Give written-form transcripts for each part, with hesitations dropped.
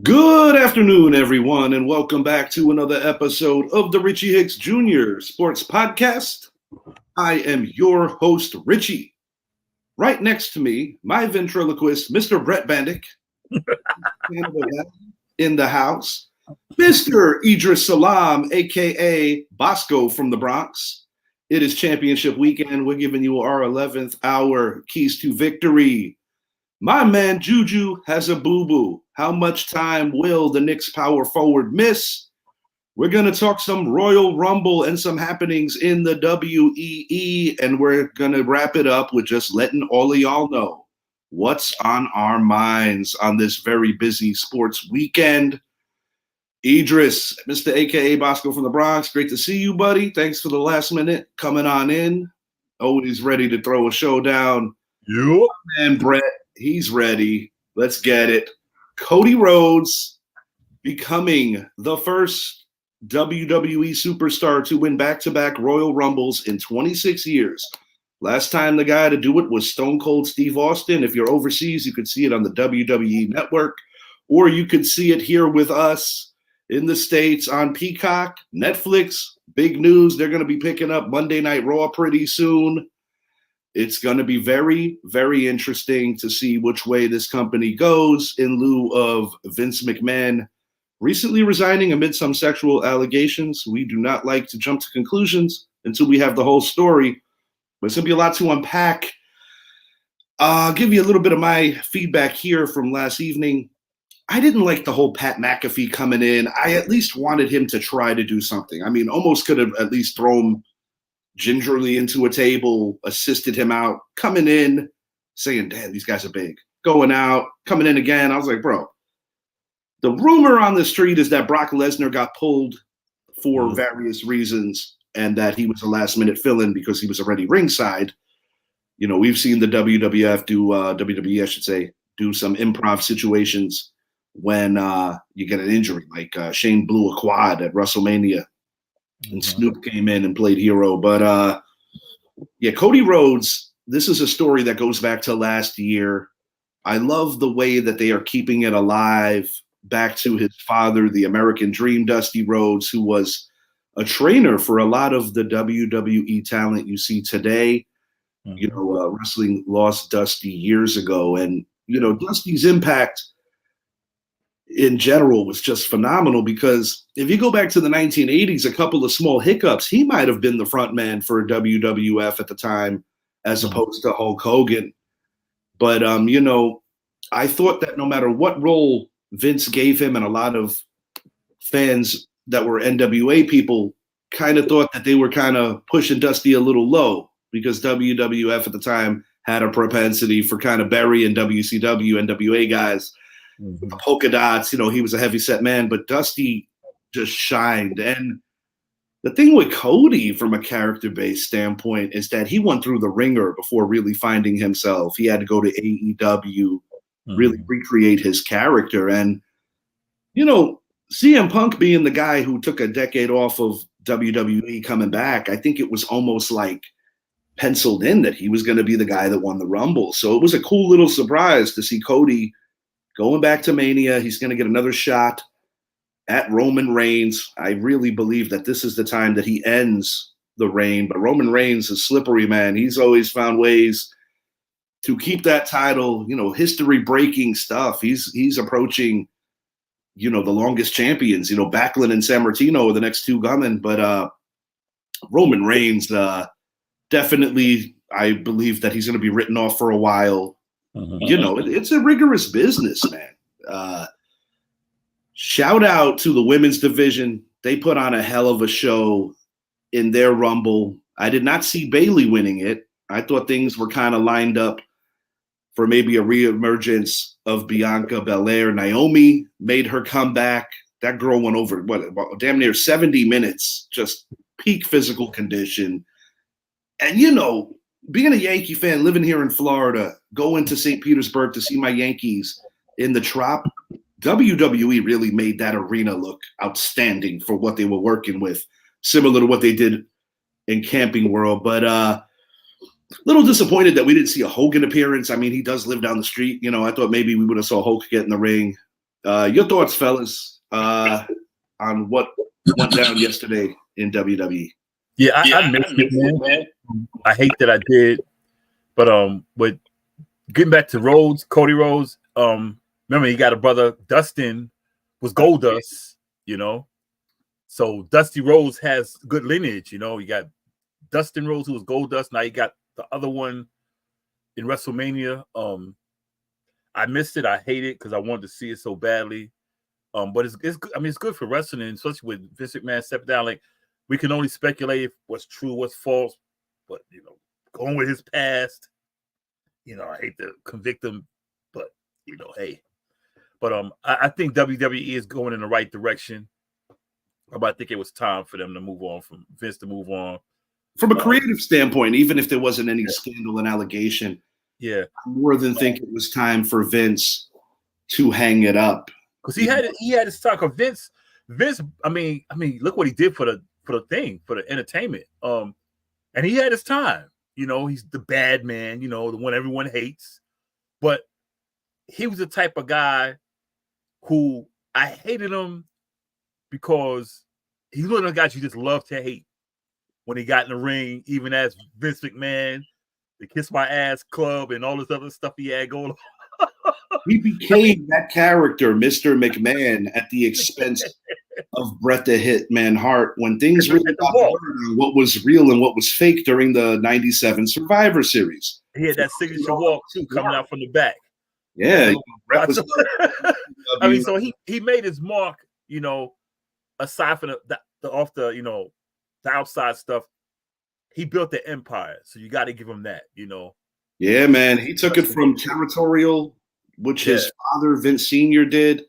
Good afternoon, everyone, and welcome back to another episode of the Richie Hicks Jr. Sports Podcast. I am your host, Richie. Right next to me, my ventriloquist, Mr. Brett Bandick, in the house. Mr. Idris Salam, a.k.a. Bosco from the Bronx. It is championship weekend. We're giving you our 11th hour keys to victory. My man Juju has a boo-boo. How much time will the Knicks power forward miss? We're going to talk some Royal Rumble and some happenings in the WEE, and we're going to wrap it up with just letting all of y'all know what's on our minds on this very busy sports weekend. Idris, Mr. a.k.a. Bosco from the Bronx, great to see you, buddy. Thanks for the last minute coming on in. Always ready to throw a showdown. Yep. And Brett, he's ready. Let's get it. Cody Rhodes becoming the first WWE superstar to win back-to-back Royal Rumbles in 26 years. Last time the guy to do it was Stone Cold Steve Austin. If you're overseas, you could see it on the WWE Network, or you could see it here with us in the States on Peacock, Netflix. Big news. They're going to be picking up Monday Night Raw pretty soon. It's going to be very, very interesting to see which way this company goes in lieu of Vince McMahon recently resigning amid some sexual allegations. We do not like to jump to conclusions until we have the whole story, but it's going to be a lot to unpack. I'll give you a little bit of my feedback here from last evening. I didn't like the whole Pat McAfee coming in. I at least wanted him to try to do something. I mean, almost could have at least thrown gingerly into a table, assisted him out, coming in, saying, damn, these guys are big. Going out, coming in again. I was like, bro, the rumor on the street is that Brock Lesnar got pulled for various reasons and that he was a last-minute fill-in because he was already ringside. You know, we've seen the WWF do, WWE, I should say, do some improv situations when you get an injury, like Shane blew a quad at WrestleMania. And Snoop came in and played hero. But, yeah, Cody Rhodes, this is a story that goes back to last year. I love the way that they are keeping it alive back to his father, the American Dream, Dusty Rhodes, who was a trainer for a lot of the WWE talent you see today. You know, wrestling lost Dusty years ago. And, you know, Dusty's impact in general was just phenomenal because if you go back to the 1980s, a couple of small hiccups, he might have been the front man for WWF at the time as opposed to Hulk Hogan. But, you know, I thought that no matter what role Vince gave him, and a lot of fans that were NWA people kind of thought that they were kind of pushing Dusty a little low because WWF at the time had a propensity for kind of burying WCW, NWA guys. With the polka dots, you know, he was a heavy-set man, but Dusty just shined. And the thing with Cody from a character-based standpoint is that he went through the ringer before really finding himself. He had to go to AEW, really recreate his character. And, you know, CM Punk being the guy who took a decade off of WWE coming back, I think it was almost like penciled in that he was going to be the guy that won the Rumble. So it was a cool little surprise to see Cody going back to Mania. He's going to get another shot at Roman Reigns. I really believe that this is the time that he ends the reign. But Roman Reigns is slippery, man. He's always found ways to keep that title, you know, history-breaking stuff. He's approaching, you know, the longest champions. You know, Backlund and Sammartino are the next two coming. But Roman Reigns, definitely, I believe that he's going to be written off for a while. You know, it's a rigorous business, man. Shout out to the women's division. They put on a hell of a show in their Rumble. I did not see Bayley winning it. I thought things were kind of lined up for maybe a reemergence of Bianca Belair. Naomi made her comeback. That girl went over, about damn near 70 minutes, just peak physical condition. And, you know, being a Yankee fan, living here in Florida, going to St. Petersburg to see my Yankees in the Trop, WWE really made that arena look outstanding for what they were working with, similar to what they did in Camping World. But little disappointed that we didn't see a Hogan appearance. I mean, he does live down the street. You know, I thought maybe we would have saw Hulk get in the ring. Your thoughts, fellas, on what went down yesterday in WWE? Yeah, I missed it, man. I hate that I did, but getting back to Rhodes, Cody Rhodes, remember he got a brother, Dustin, was Goldust, So Dusty Rhodes has good lineage, You got Dustin Rhodes, who was Goldust. Now you got the other one in WrestleMania. I missed it. I hate it because I wanted to see it so badly. But it's good. I mean, it's good for wrestling, especially with Vince McMahon stepped down. Like, we can only speculate what's true, what's false. But going with his past, I hate to convict him, but hey. But I think WWE is going in the right direction. But I think it was time for them to move on, from Vince to move on. From a creative standpoint, even if there wasn't any scandal and allegation, I more than think it was time for Vince to hang it up. Because he had his talk of Vince. I mean, look what he did for the entertainment. And he had his time. He's the bad man. The one everyone hates. But he was the type of guy who I hated him because he's one of the guys you just love to hate. When he got in the ring, even as Vince McMahon, the Kiss My Ass Club and all this other stuff he had going on. He became that character, Mr. McMahon, at the expense of Bret the Hitman Hart when things really got blurred, what was real and what was fake during the 97 Survivor Series. He had that signature walk, too, coming out from the back. Yeah. Bret was, I mean, so he made his mark, aside from the outside stuff. He built the empire, so you got to give him that, Yeah, man. He took it from territorial, which his father, Vince Sr., did,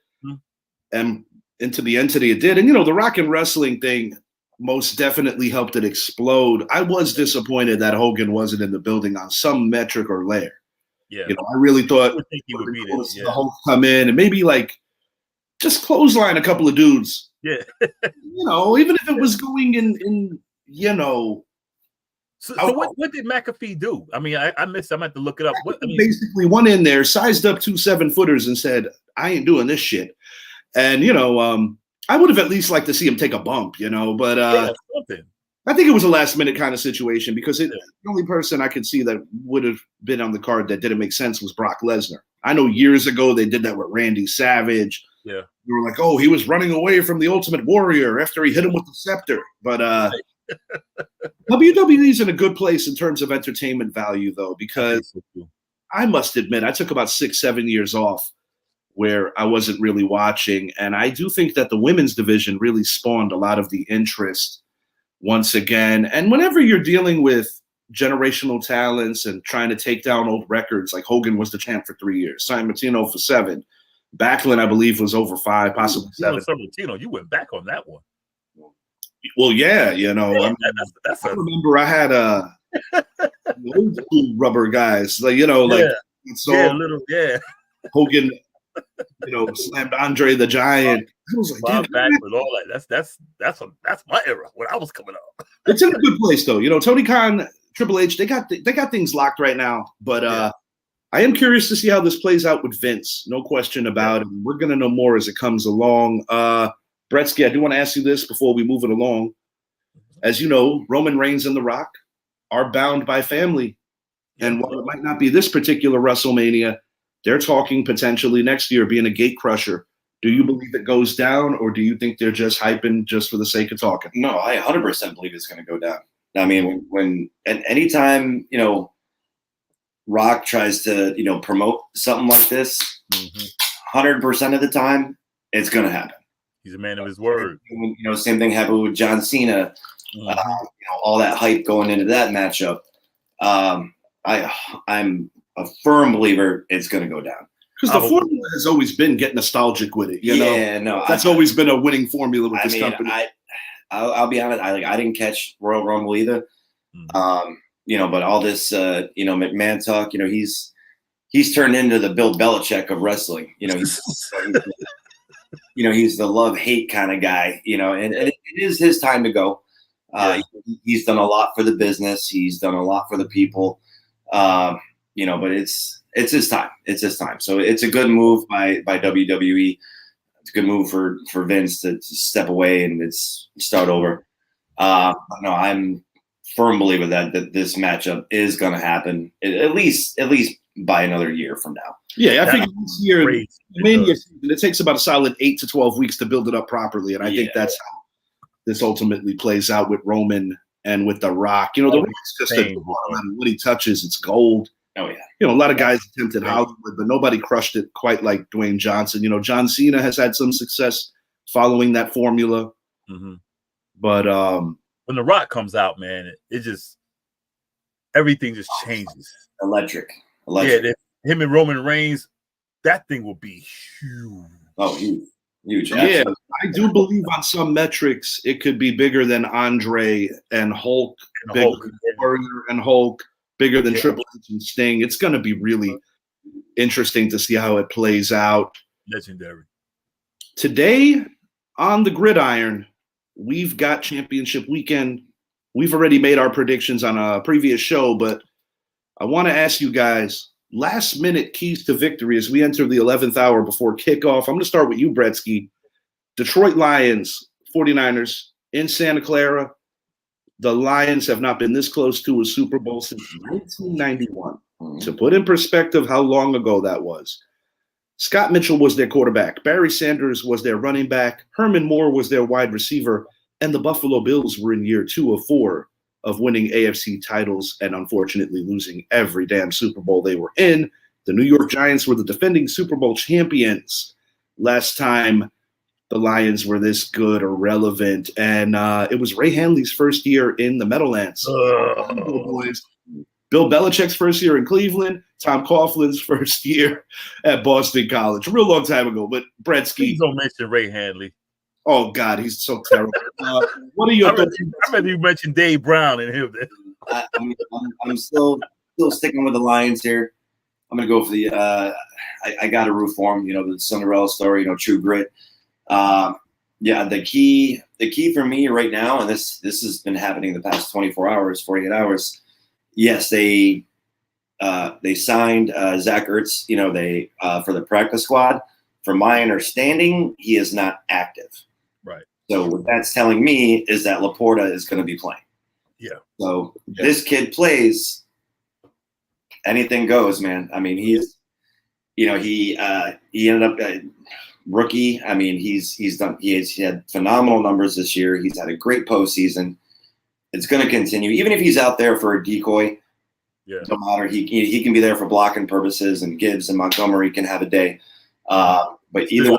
and into the entity it did. And, the Rock and Wrestling thing most definitely helped it explode. I was disappointed that Hogan wasn't in the building on some metric or layer. Yeah. I really thought he would be there. The Hulk come in and maybe, just clothesline a couple of dudes. Yeah. Even if it was going in So what did McAfee do? I mean, I missed. I'm going to have to look it up. Basically went in there, sized up 2 7-footers and said, I ain't doing this shit. And, I would have at least liked to see him take a bump, but I think it was a last minute kind of situation because the only person I could see that would have been on the card that didn't make sense was Brock Lesnar. I know years ago they did that with Randy Savage. Yeah. We were like, oh, he was running away from the Ultimate Warrior after he hit him with the scepter. But WWE's in a good place in terms of entertainment value, though, because I must admit, I took about 6-7 years off where I wasn't really watching. And I do think that the women's division really spawned a lot of the interest once again. And whenever you're dealing with generational talents and trying to take down old records, like Hogan was the champ for 3 years, San Martino for 7. Backlund, I believe, was over 5, possibly 7. You went back on that one. Well, yeah, that's I remember I had old school rubber guys, Hogan, slammed Andre the Giant. I was like, Bob Backlund, all that. That's my era when I was coming up. It's in a good place though. Tony Khan, Triple H, they got things locked right now. But I am curious to see how this plays out with Vince. No question about it. We're gonna know more as it comes along. Bretsky, I do want to ask you this before we move it along. As you know, Roman Reigns and The Rock are bound by family. And while it might not be this particular WrestleMania, they're talking potentially next year being a gate crusher. Do you believe it goes down, or do you think they're just hyping just for the sake of talking? No, I 100% believe it's going to go down. I mean, anytime, Rock tries to, promote something like this, 100% of the time, it's going to happen. He's a man of his word. Same thing happened with John Cena. All that hype going into that matchup. I'm a firm believer it's going to go down. Because the formula has always been get nostalgic with it. Yeah, no, that's always been a winning formula with this company. I'll be honest. I didn't catch Royal Rumble either. But all this, McMahon talk. He's turned into the Bill Belichick of wrestling. He's the love-hate kind of guy, and it is his time to go. He's done a lot for the business. He's done a lot for the people, but it's his time. It's his time. So it's a good move by WWE it's a good move for Vince to step away and it's start over. No, I'm firm believer that this matchup is going to happen at least by another year from now. Yeah, I think this year, Mania season, it takes about a solid 8 to 12 weeks to build it up properly, and I think that's how this ultimately plays out with Roman and with The Rock. The Rock's just what he touches, it's gold. Oh yeah. A lot of guys attempted Hollywood, but nobody crushed it quite like Dwayne Johnson. John Cena has had some success following that formula. Mm-hmm. But when The Rock comes out, man, it just everything just changes. Electric. Yeah, him and Roman Reigns, that thing will be huge. Oh, huge. Yeah, I do believe on some metrics it could be bigger than Andre and Hulk, bigger than Warrior and Hulk, bigger than Triple H and Sting. It's going to be really interesting to see how it plays out. Legendary. Today on the gridiron, we've got championship weekend. We've already made our predictions on a previous show, but I want to ask you guys, last minute keys to victory as we enter the 11th hour before kickoff. I'm going to start with you, Bretsky. Detroit Lions, 49ers in Santa Clara. The Lions have not been this close to a Super Bowl since 1991. To put in perspective how long ago that was, Scott Mitchell was their quarterback. Barry Sanders was their running back. Herman Moore was their wide receiver. And the Buffalo Bills were in year 2 of 4 of winning AFC titles and unfortunately losing every damn Super Bowl they were in. The New York Giants were the defending Super Bowl champions last time the Lions were this good or relevant. And it was Ray Hanley's first year in the Meadowlands. Boys. Bill Belichick's first year in Cleveland. Tom Coughlin's first year at Boston College. A real long time ago. But Bretsky. Please don't mention Ray Hanley. Oh, God, he's so terrible. What are your thoughts? I rather you mention Dave Brown and him. I'm still sticking with the Lions here. I'm going to go for the I got to root for him. The Cinderella story, true grit. The key for me right now, and this has been happening the past 24 hours, 48 hours. Yes, they signed Zach Ertz, for the practice squad. From my understanding, he is not active. Right. So what that's telling me is that Laporta is going to be playing. Yeah. So this kid plays, anything goes, man. I mean, he ended up rookie. I mean, he had phenomenal numbers this year. He's had a great postseason. It's going to continue, even if he's out there for a decoy. Yeah. No matter, he can be there for blocking purposes, and Gibbs and Montgomery can have a day. But either way,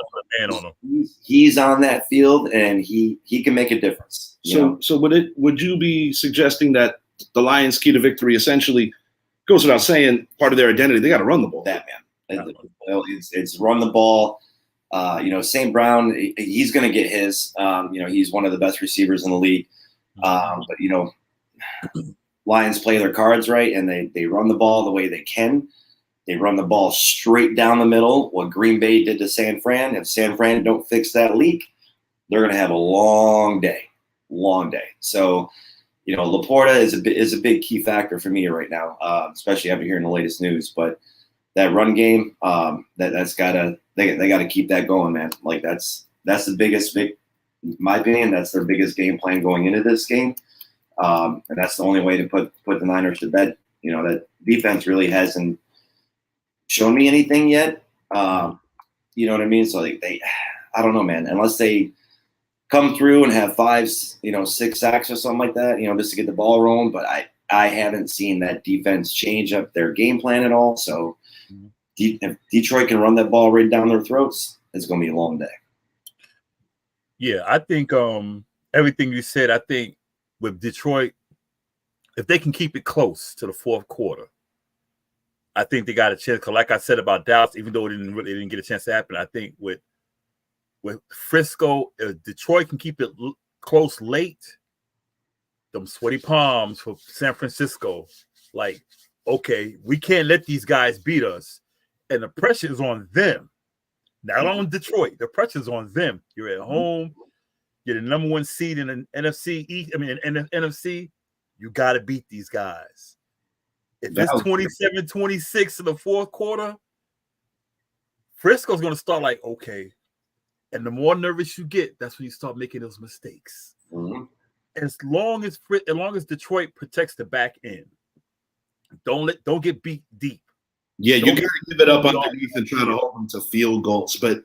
he's on that field and he can make a difference. So would you be suggesting that the Lions' key to victory essentially goes without saying, part of their identity, they got to run the ball? That man, it's run the ball. St. Brown, he's going to get his. He's one of the best receivers in the league. But Lions play their cards right, and they run the ball the way they can. They run the ball straight down the middle, what Green Bay did to San Fran. If San Fran don't fix that leak, they're going to have a long day. So, Laporta is a big key factor for me right now, especially after hearing the latest news. But that run game, that's gotta they gotta keep that going, man. Like that's the biggest, in my opinion, that's their biggest game plan going into this game, and that's the only way to put the Niners to bed. That defense really hasn't shown me anything yet. You know what I mean? So I don't know, man. Unless they come through and have 5, 6 sacks or something like that, just to get the ball rolling. But I haven't seen that defense change up their game plan at all. So if Detroit can run that ball right down their throats, it's going to be a long day. Yeah, I think everything you said, I think with Detroit, if they can keep it close to the fourth quarter, I think they got a chance. Because like I said about Dallas, even though it didn't get a chance to happen, I think with Frisco, if Detroit can keep it close late, them sweaty palms for San Francisco, like, okay, we can't let these guys beat us. And the pressure is on them, not on Detroit. The pressure is on them. You're at home. You're the number 1 seed in the NFC East. I mean, in the NFC, you got to beat these guys. If it's 27-26 in the fourth quarter, Frisco's going to start like, okay, And the more nervous you get, that's when you start making those mistakes. Mm-hmm. As long as Detroit protects the back end, don't get beat deep. Yeah, you got to give it up underneath and try to hold them to field goals. But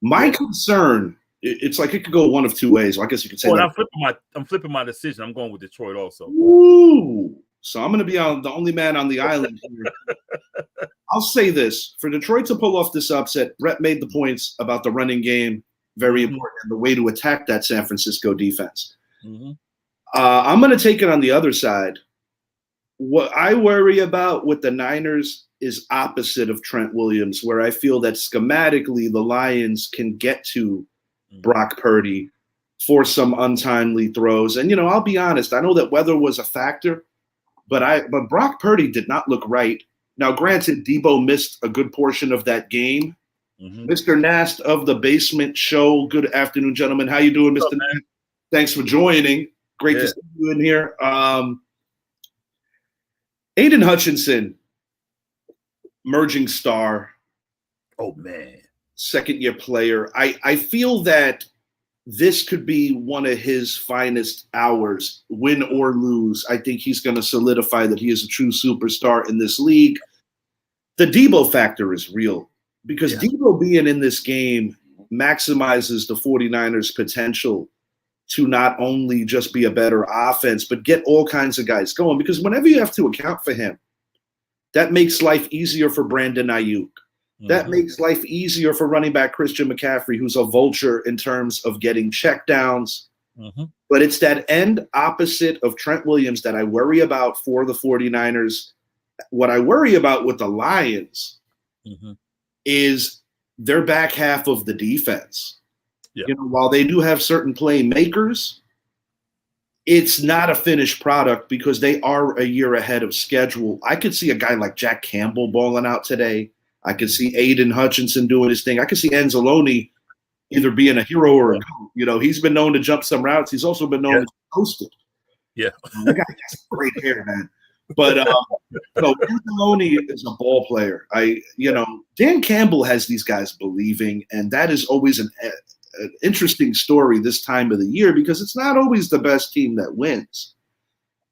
my concern, it's like it could go one of two ways. Well, I guess you could say that. I'm flipping my decision. I'm going with Detroit also. Ooh. So I'm going to be the only man on the island here. I'll say this. For Detroit to pull off this upset, Brett made the points about the running game, very important, and the way to attack that San Francisco defense. Mm-hmm. I'm going to take it on the other side. What I worry about with the Niners is opposite of Trent Williams, where I feel that schematically the Lions can get to Brock Purdy for some untimely throws. And, I'll be honest, I know that weather was a factor, but Brock Purdy did not look right. Now, granted, Debo missed a good portion of that game. Mm-hmm. Mr. Nast of the Basement Show, good afternoon, gentlemen. How you doing, Mr. Nast? Thanks for joining. Great to see you in here. Aiden Hutchinson, merging star. Oh, man. Second-year player. I feel that this could be one of his finest hours, win or lose. I think he's going to solidify that he is a true superstar in this league. The Debo factor is real because Debo being in this game maximizes the 49ers' potential to not only just be a better offense, but get all kinds of guys going. Because whenever you have to account for him, that makes life easier for Brandon Ayuk. That makes life easier for running back Christian McCaffrey, who's a vulture in terms of getting checkdowns. But it's that end opposite of Trent Williams that I worry about for the 49ers. What I worry about with the Lions is their back half of the defense. Yeah. While they do have certain playmakers, it's not a finished product because they are a year ahead of schedule. I could see a guy like Jack Campbell balling out today. I could see Aiden Hutchinson doing his thing. I could see Anzalone either being a hero or a goat. He's been known to jump some routes. He's also been known to post it. Yeah. That guy has great hair, man. But Anzalone is a ball player. Dan Campbell has these guys believing, and that is always an interesting story this time of the year because it's not always the best team that wins.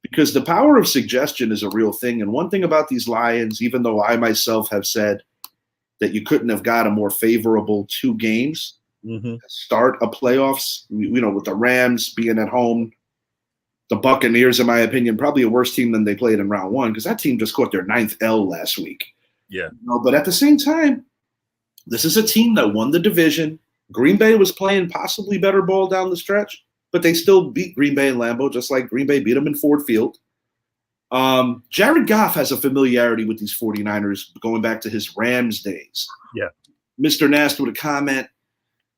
Because the power of suggestion is a real thing. And one thing about these Lions, even though I myself have said that you couldn't have got a more favorable 2 games to start a playoffs, with the Rams being at home, the Buccaneers, in my opinion, probably a worse team than they played in round 1 because that team just caught their 9th L last week. Yeah. But at the same time, this is a team that won the division. Green Bay was playing possibly better ball down the stretch, but they still beat Green Bay in Lambeau, just like Green Bay beat them in Ford Field. Jared Goff has a familiarity with these 49ers going back to his Rams days. Yeah. Mr. Nast with a comment.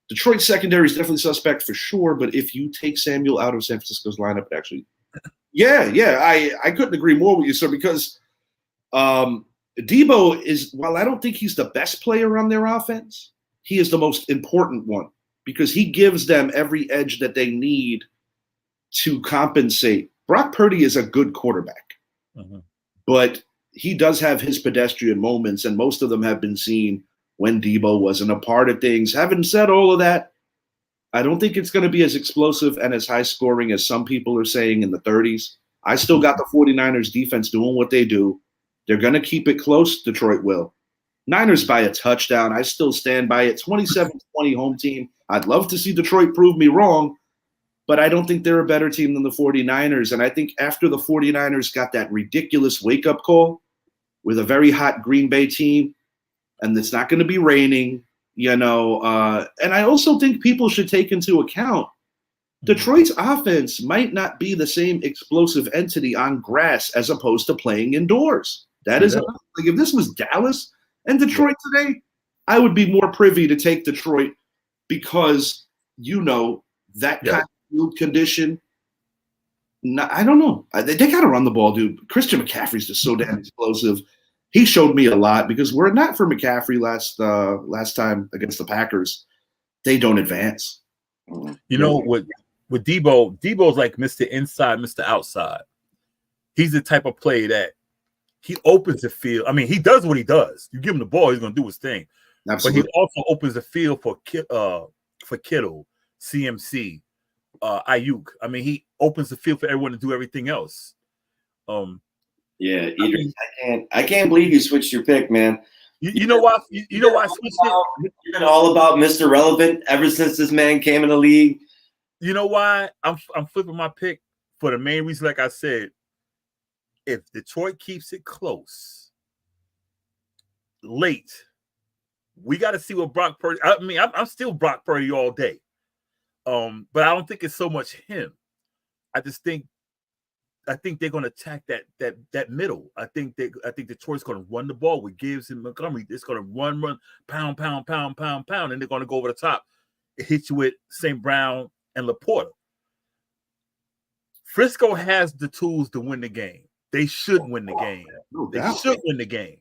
Detroit secondary is definitely suspect for sure, but if you take Samuel out of San Francisco's lineup, it actually – I couldn't agree more with you, sir, because Debo is – while I don't think he's the best player on their offense, he is the most important one because he gives them every edge that they need to compensate. Brock Purdy is a good quarterback, but he does have his pedestrian moments, and most of them have been seen when Debo wasn't a part of things. Having said all of that, I don't think it's going to be as explosive and as high scoring as some people are saying in the 30s. I still got the 49ers defense doing what they do. They're going to keep it close, Detroit will. Niners by a touchdown. I still stand by it. 27-20 home team. I'd love to see Detroit prove me wrong, but I don't think they're a better team than the 49ers. And I think after the 49ers got that ridiculous wake-up call with a very hot Green Bay team, and it's not going to be raining, and I also think people should take into account Detroit's offense might not be the same explosive entity on grass as opposed to playing indoors. That is, like if this was Dallas and Detroit today, I would be more privy to take Detroit because, that kind of field condition. I don't know. They got to run the ball, dude. Christian McCaffrey's just so damn explosive. He showed me a lot because were it not for McCaffrey last time against the Packers, they don't advance. With Debo's like Mr. Inside, Mr. Outside. He's the type of player that he opens the field. I mean, he does what he does. You give him the ball, he's going to do his thing. Absolutely. But he also opens the field for Kittle, CMC, Ayuk. I mean, he opens the field for everyone to do everything else. Yeah, Idris, I can't believe you switched your pick, man. You know why? You know why I switched it? You've been all about Mr. Relevant ever since this man came in the league. You know why I'm flipping my pick for the main reason, like I said, if Detroit keeps it close, late, we got to see what Brock Purdy. I mean, I'm still Brock Purdy all day, but I don't think it's so much him. I think they're going to attack that middle. I think Detroit's going to run the ball with Gibbs and Montgomery. It's going to run, pound, and they're going to go over the top. It hits you with St. Brown and Laporta. Frisco has the tools to win the game. They should win the game. They should win the game.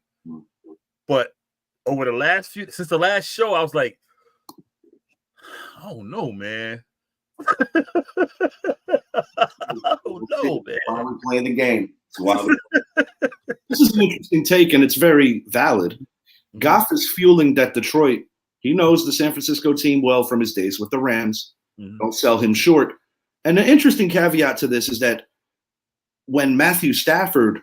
But over the last since the last show, I was like, I don't know, man. I don't know, man. Why are we playing the game? This is an interesting take, and it's very valid. Goff is fueling that Detroit. He knows the San Francisco team well from his days with the Rams. Don't sell him short. And an interesting caveat to this is that when Matthew Stafford,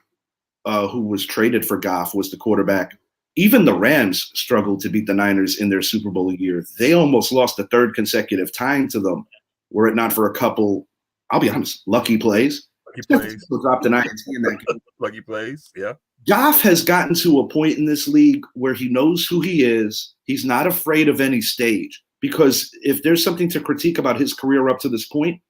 who was traded for Goff, was the quarterback, even the Rams struggled to beat the Niners in their Super Bowl year. They almost lost the third consecutive time to them, were it not for a couple, I'll be honest, lucky plays. Dropped an INT in that game. Lucky plays, yeah. Goff has gotten to a point in this league where he knows who he is. He's not afraid of any stage, because if there's something to critique about his career up to this point,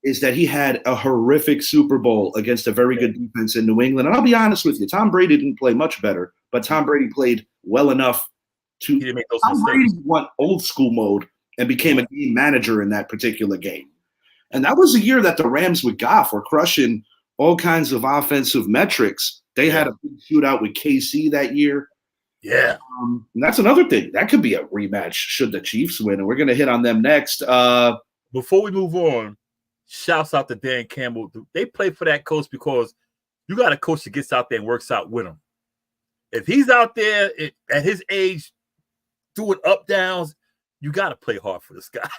is that he had a horrific Super Bowl against a very good defense in New England. And I'll be honest with you, Tom Brady didn't play much better, but Tom Brady played well enough to make those Tom Brady went old school mode and became a game manager in that particular game. And that was a year that the Rams with Goff were crushing all kinds of offensive metrics. They had a big shootout with KC that year. Yeah. And that's another thing. That could be a rematch should the Chiefs win. And we're going to hit on them next. Before we move on, shouts out to Dan Campbell. They play for that coach because you got a coach that gets out there and works out with him. If he's out there at his age doing up downs, you got to play hard for this guy.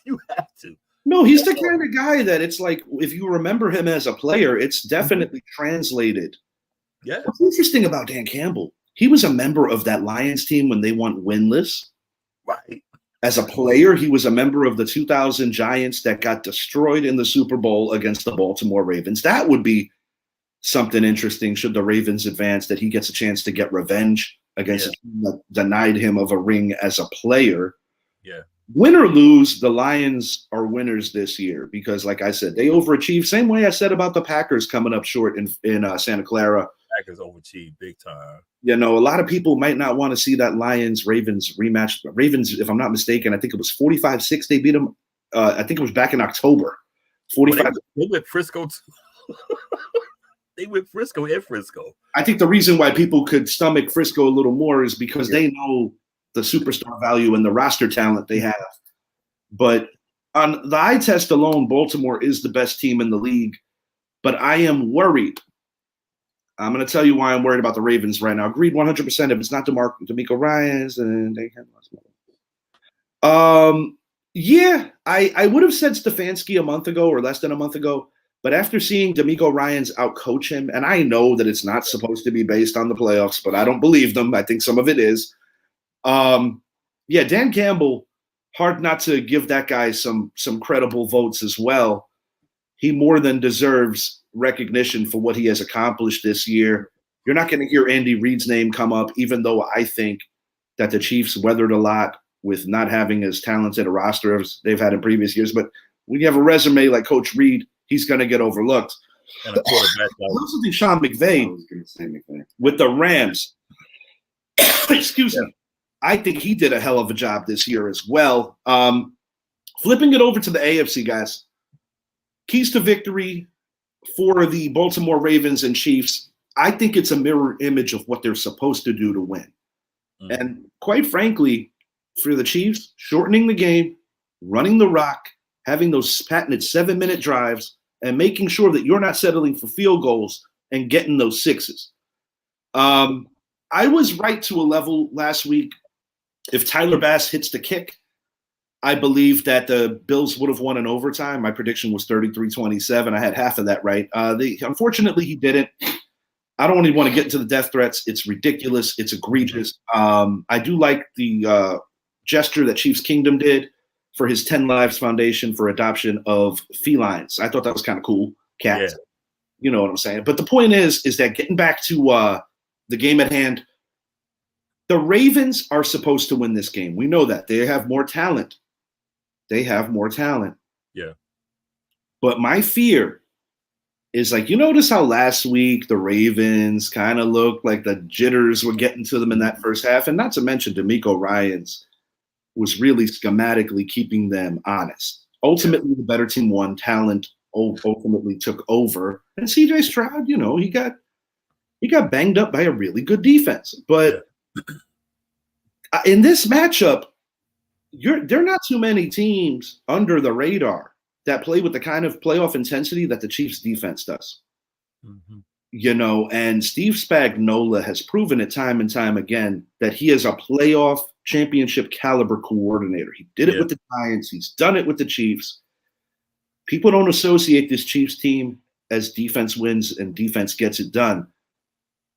You have to. No, he's the kind of guy that it's like, if you remember him as a player, it's definitely translated. Yeah. What's interesting about Dan Campbell, he was a member of that Lions team when they went winless. Right. As a player, he was a member of the 2000 Giants that got destroyed in the Super Bowl against the Baltimore Ravens. That would be something interesting should the Ravens advance, that he gets a chance to get revenge against a team that denied him of a ring as a player. Yeah. Win or lose, the Lions are winners this year because, like I said, they overachieved. Same way I said about the Packers coming up short in Santa Clara. Packers overachieved big time. You know, a lot of people might not want to see that Lions-Ravens rematch. Ravens, if I'm not mistaken, I think it was 45-6. They beat them. I think it was back in October. 45. They went Frisco. They went Frisco and Frisco. I think the reason why people could stomach Frisco a little more is because they know the superstar value and the roster talent they have. But on the eye test alone, Baltimore is the best team in the league. But I am worried. I'm going to tell you why I'm worried about the Ravens right now. Agreed 100%. If it's not DeMeco Ryans, and they have lost. Yeah, I would have said Stefanski a month ago or less than a month ago. But after seeing DeMeco Ryans outcoach him, and I know that it's not supposed to be based on the playoffs, but I don't believe them. I think some of it is. Yeah, Dan Campbell, hard not to give that guy some credible votes as well. He more than deserves recognition for what he has accomplished this year. You're not going to hear Andy Reid's name come up, even though I think that the Chiefs weathered a lot with not having as talented a roster as they've had in previous years. But when you have a resume like Coach Reid, he's going to get overlooked. And a quarterback. I also think Sean McVay with the Rams. Excuse me. I think he did a hell of a job this year as well. Flipping it over to the AFC, guys. Keys to victory for the Baltimore Ravens and Chiefs. I think it's a mirror image of what they're supposed to do to win. And quite frankly, for the Chiefs, shortening the game, running the rock, having those patented 7-minute drives, and making sure that you're not settling for field goals and getting those sixes. I was right to a level last week. If Tyler Bass hits the kick, I believe that the Bills would have won in overtime. My prediction was 33-27. I had half of that right. Unfortunately, he didn't. I don't even want to get into the death threats. It's ridiculous. It's egregious. I do like the gesture that Chiefs Kingdom did for his 10 Lives Foundation for adoption of felines. I thought that was kind of cool. Cats. Yeah. You know what I'm saying? But the point is that getting back to the game at hand, the Ravens are supposed to win this game. We know that. They have more talent. Yeah. But my fear is like, you notice how last week the Ravens kind of looked like the jitters were getting to them in that first half? And not to mention D'Amico Ryans was really schematically keeping them honest. Ultimately, the better team won. Talent ultimately took over. And CJ Stroud, he got banged up by a really good defense. But in this matchup, there are not too many teams under the radar that play with the kind of playoff intensity that the Chiefs defense does. And Steve Spagnuolo has proven it time and time again that he is a playoff championship caliber coordinator. He did it with the Giants. He's done it with the Chiefs. People don't associate this Chiefs team as defense wins and defense gets it done.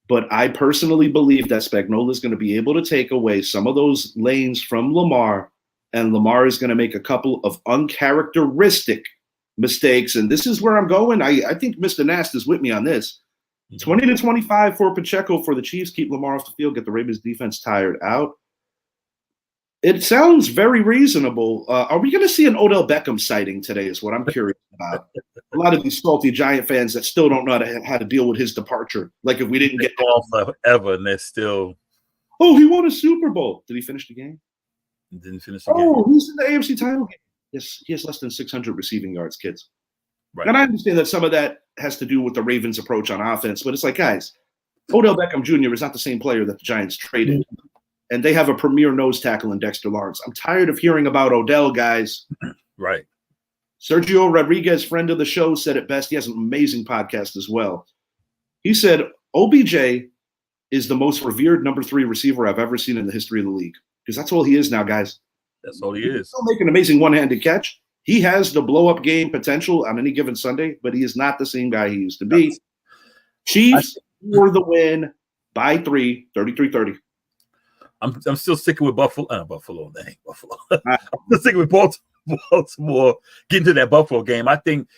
But I personally believe that Spagnuolo is going to be able to take away some of those lanes from Lamar, and Lamar is going to make a couple of uncharacteristic mistakes. And this is where I'm going. I think Mr. Nast is with me on this. 20-25 for Pacheco for the Chiefs. Keep Lamar off the field. Get the Ravens defense tired out. It sounds very reasonable. Are we going to see an Odell Beckham sighting today is what I'm curious about. A lot of these salty Giant fans that still don't know how to deal with his departure. Like if we didn't get off forever and they're still. Oh, he won a Super Bowl. Did he finish the game? Didn't finish the game. Oh, he's in the AFC title game. Yes, he has less than 600 receiving yards, kids. Right. And I understand that some of that has to do with the Ravens' approach on offense, but it's like, guys, Odell Beckham Jr. is not the same player that the Giants traded. And they have a premier nose tackle in Dexter Lawrence. I'm tired of hearing about Odell, guys. Right. Sergio Rodriguez, friend of the show, said it best. He has an amazing podcast as well. He said, OBJ is the most revered number 3 receiver I've ever seen in the history of the league. Because that's all he is now, guys. That's all he is. He'll make an amazing one-handed catch. He has the blow-up game potential on any given Sunday, but he is not the same guy he used to be. Chiefs for the win by 3, 33-30. I'm still sticking with Buffalo. Buffalo. I'm still sticking with Baltimore. Getting to that Buffalo game. I think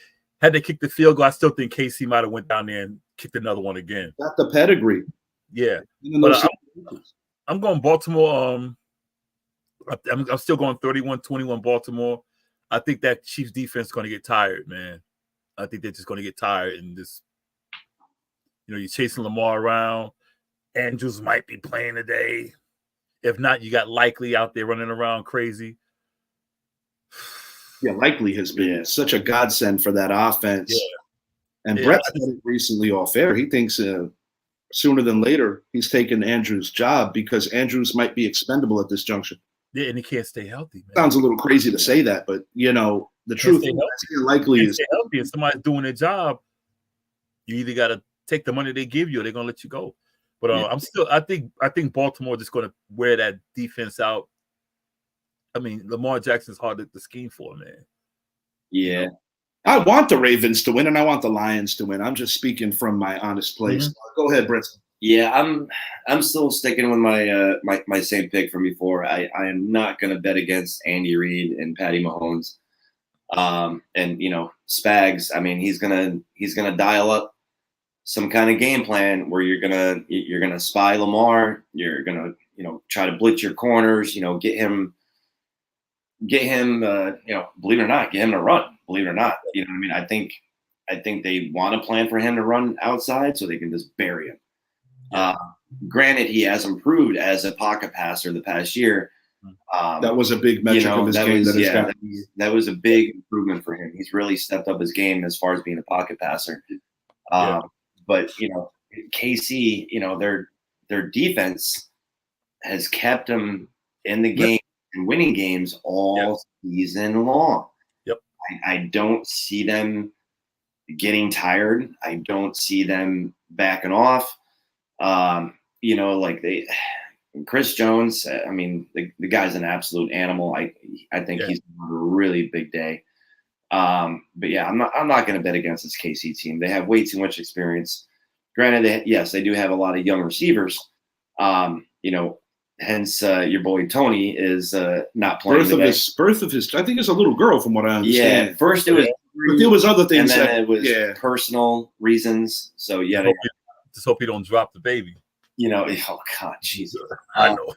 had they kicked the field goal, I still think KC might have went down there and kicked another one again. Got the pedigree. Yeah. But I'm going Baltimore. I'm still going 31-21 Baltimore. I think that Chiefs defense is going to get tired, man. I think they're just going to get tired and just, you're chasing Lamar around. Andrews might be playing today. If not, you got Likely out there running around crazy. Yeah, Likely has been such a godsend for that offense. Yeah. And Brett said it recently off air. He thinks sooner than later he's taking Andrews' job because Andrews might be expendable at this junction. Yeah, and he can't stay healthy, man. Sounds a little crazy to say that, but the truth is Likely is healthy. If somebody's doing their job, you either got to take the money they give you or they're going to let you go. But I think Baltimore just going to wear that defense out. I mean, Lamar Jackson's hard to scheme for, man. Yeah. I want the Ravens to win and I want the Lions to win. I'm just speaking from my honest place. Go ahead, Brett. Yeah, I'm still sticking with my my same pick from before. I am not going to bet against Andy Reid and Patty Mahomes. And Spags, I mean, he's gonna dial up some kind of game plan where you're gonna spy Lamar, you're gonna try to blitz your corners, get him believe it or not, get him to run, believe it or not. You know what I mean? I think they want to plan for him to run outside so they can just bury him. Granted, he has improved as a pocket passer the past year. That was a big metric of his game. That was a big improvement for him. He's really stepped up his game as far as being a pocket passer. But KC, their defense has kept them in the game and winning games all season long. Yep. I don't see them getting tired. I don't see them backing off. Chris Jones, I mean, the guy's an absolute animal. I think he's on a really big day. But yeah, I'm not going to bet against this KC team. They have way too much experience. Granted, they do have a lot of young receivers. Hence your boy Tony is not playing. Birth of his. I think it's a little girl, from what I understand. Yeah, first it was, but there was other things, and then it was personal reasons. So just hope he don't drop the baby. Oh God, Jesus! I know.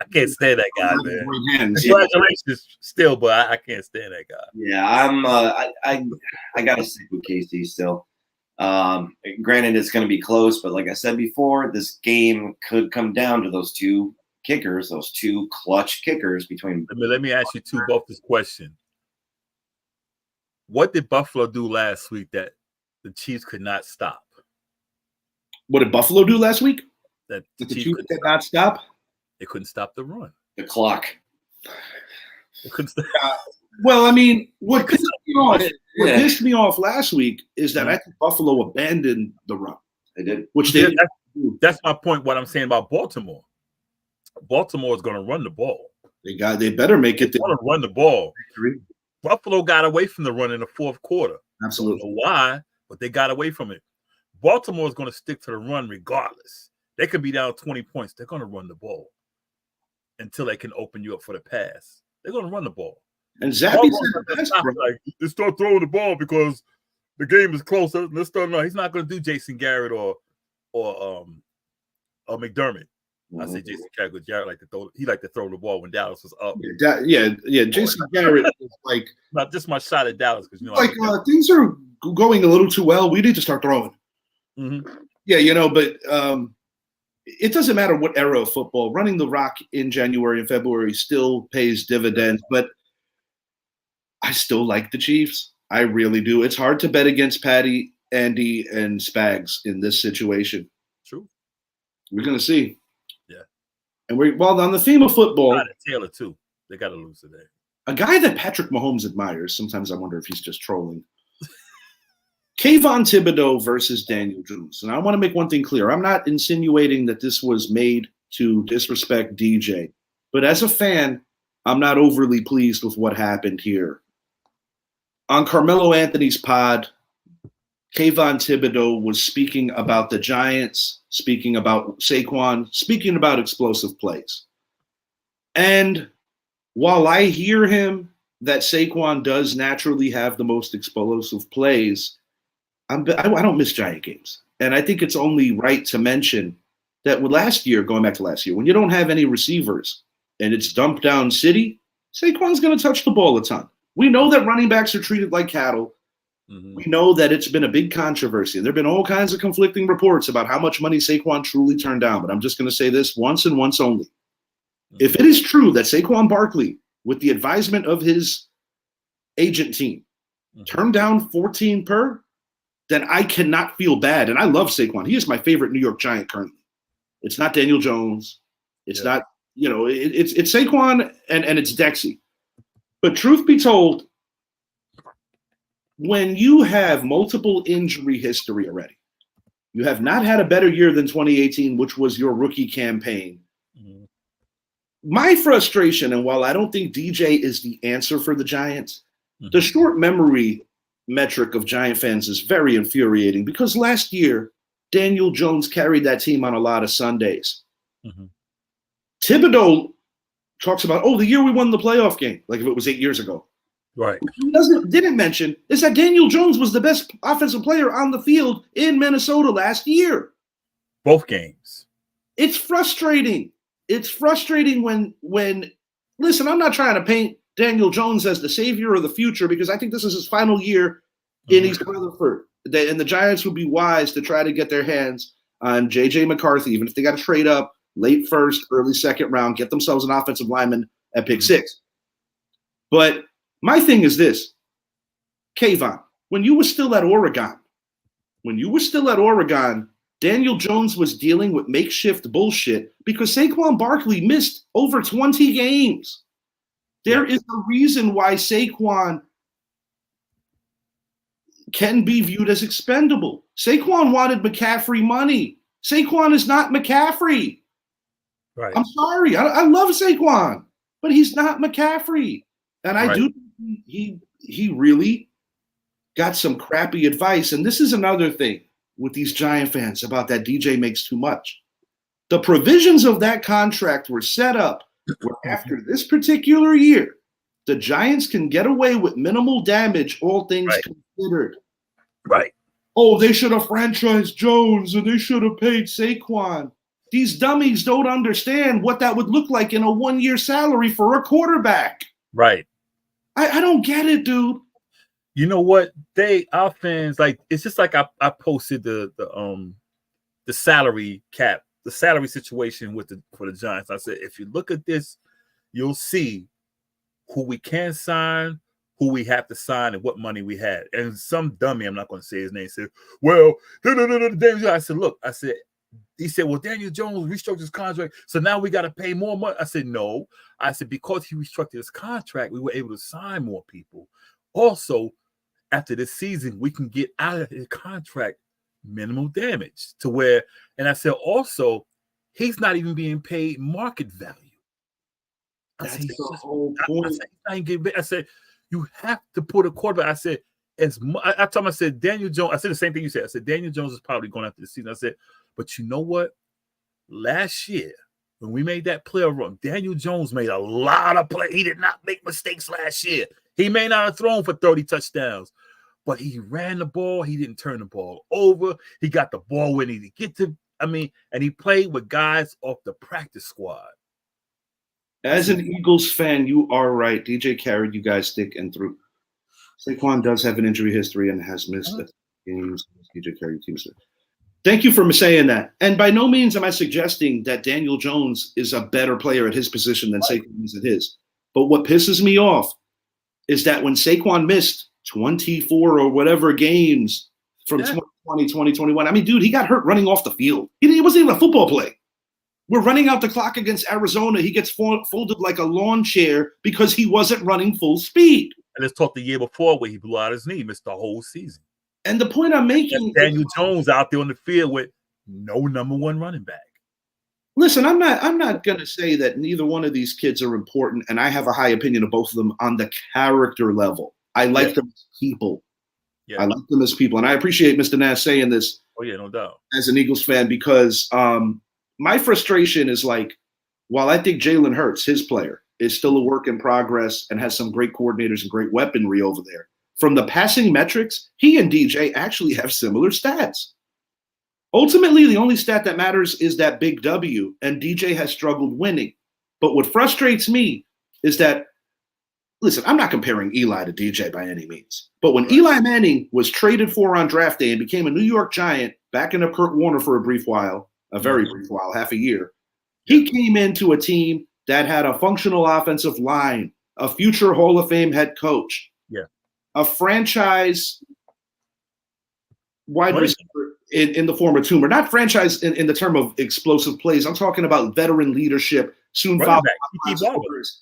I can't stand that guy, man. Congratulations, still, but I can't stand that guy. Yeah, I gotta stick with KC still. Granted, it's going to be close, but like I said before, this game could come down to those two kickers, those two clutch kickers between. Let me ask you both this question: what did Buffalo do last week that the Chiefs could not stop? What did Buffalo do last week? That the Chiefs could not stop? They couldn't stop the run. The clock. They couldn't stop. Well, I mean, what pissed me off last week is that I think Buffalo abandoned the run. They did. Which they that's my point, what I'm saying about Baltimore. Baltimore is going to run the ball. They better make it. They want to run the ball. Buffalo got away from the run in the fourth quarter. Absolutely. I don't know why, but they got away from it. Baltimore is going to stick to the run regardless. They could be down 20 points. They're going to run the ball until they can open you up for the pass. They're going to run the ball. And Zappy said the best, let's start throwing the ball because the game is closer. Let's start. No, he's not going to do Jason Garrett or McDermott. I say Jason Garrett because Garrett liked to throw the ball when Dallas was up. Jason Garrett is like not just my shot at Dallas because things are going a little too well. We need to start throwing. Mm-hmm. Yeah, but it doesn't matter what era of football. Running the rock in January and February still pays dividends, but I still like the Chiefs. I really do. It's hard to bet against Patty, Andy, and Spags in this situation. True. We're going to see. Yeah. And on the theme of football. Taylor, too. They got to lose today. A guy that Patrick Mahomes admires, sometimes I wonder if he's just trolling. Kayvon Thibodeau versus Daniel Jones. And I want to make one thing clear. I'm not insinuating that this was made to disrespect DJ. But as a fan, I'm not overly pleased with what happened here. On Carmelo Anthony's pod, Kayvon Thibodeau was speaking about the Giants, speaking about Saquon, speaking about explosive plays. And while I hear him that Saquon does naturally have the most explosive plays, I don't miss Giant games. And I think it's only right to mention that going back to last year, when you don't have any receivers and it's dump down city, Saquon's going to touch the ball a ton. We know that running backs are treated like cattle. Mm-hmm. We know that it's been a big controversy. There have been all kinds of conflicting reports about how much money Saquon truly turned down. But I'm just going to say this once and once only. Mm-hmm. If it is true that Saquon Barkley, with the advisement of his agent team, turned down 14 per, then I cannot feel bad. And I love Saquon. He is my favorite New York Giant currently. It's not Daniel Jones. It's not, it's Saquon and it's Dexy. But truth be told, when you have multiple injury history already, you have not had a better year than 2018, which was your rookie campaign. Mm-hmm. My frustration, and while I don't think DJ is the answer for the Giants, the short memory metric of Giant fans is very infuriating because last year, Daniel Jones carried that team on a lot of Sundays. Mm-hmm. Thibodeau talks about, the year we won the playoff game, like if it was 8 years ago. Right. What he didn't mention is that Daniel Jones was the best offensive player on the field in Minnesota last year. Both games. It's frustrating. It's frustrating when listen, I'm not trying to paint Daniel Jones as the savior of the future because I think this is his final year in East Rutherford. And the Giants would be wise to try to get their hands on J.J. McCarthy, even if they got to trade up late first, early second round, get themselves an offensive lineman at pick 6. But my thing is this, Kayvon, when you were still at Oregon, Daniel Jones was dealing with makeshift bullshit because Saquon Barkley missed over 20 games. There is a reason why Saquon can be viewed as expendable. Saquon wanted McCaffrey money. Saquon is not McCaffrey. Right. I'm sorry. I love Saquon, but he's not McCaffrey. And I do think he really got some crappy advice. And this is another thing with these Giant fans about that DJ makes too much. The provisions of that contract were set up where after this particular year, the Giants can get away with minimal damage, all things considered. Right. Oh, they should have franchised Jones and they should have paid Saquon. These dummies don't understand what that would look like in a one-year salary for a quarterback. Right. I don't get it, dude. You know what? Our fans, like, it's just like I posted the salary cap, the salary situation for the Giants. I said, if you look at this, you'll see who we can sign, who we have to sign, and what money we had. And some dummy, I'm not going to say his name, said, well, I said, look, he said, well, Daniel Jones restructured his contract, so now we got to pay more money. I said, no. I said, because he restructured his contract, we were able to sign more people. Also, after this season, we can get out of his contract minimal damage to where, and I said, also, he's not even being paid market value. That's the whole point. I said, you have to put a quarterback. I said, I told him, I said, Daniel Jones, I said the same thing you said. I said, Daniel Jones is probably going after the season. I said, but you know what? Last year, when we made that player run, Daniel Jones made a lot of plays. He did not make mistakes last year. He may not have thrown for 30 touchdowns, but he ran the ball. He didn't turn the ball over. He got the ball when he needed to get to. And he played with guys off the practice squad. As an Eagles fan, you are right. DJ carried you guys thick and through. Saquon does have an injury history and has missed games. DJ carried teams. Thank you for saying that. And by no means am I suggesting that Daniel Jones is a better player at his position than Saquon is at his. But what pisses me off is that when Saquon missed 24 or whatever games from 2020, 2021, dude, he got hurt running off the field. It wasn't even a football play. We're running out the clock against Arizona. He gets folded like a lawn chair because he wasn't running full speed. And let's talk the year before where he blew out his knee, missed the whole season. And the point I'm making, Daniel Jones out there on the field with no number one running back. Listen, I'm not going to say that neither one of these kids are important, and I have a high opinion of both of them on the character level. I like them as people. Yeah. I like them as people, and I appreciate Mr. Nash saying this. Oh yeah, no doubt. As an Eagles fan, because my frustration is like, while I think Jalen Hurts, his player, is still a work in progress and has some great coordinators and great weaponry over there. From the passing metrics, he and DJ actually have similar stats. Ultimately, the only stat that matters is that big W, and DJ has struggled winning. But what frustrates me is that, listen, I'm not comparing Eli to DJ by any means. But when Eli Manning was traded for on draft day and became a New York Giant, backing up Kurt Warner for a brief while, a very brief while, half a year, he came into a team that had a functional offensive line, a future Hall of Fame head coach, a franchise wide receiver in the form of Toomer. Not franchise in the term of explosive plays. I'm talking about veteran leadership. Soon followed by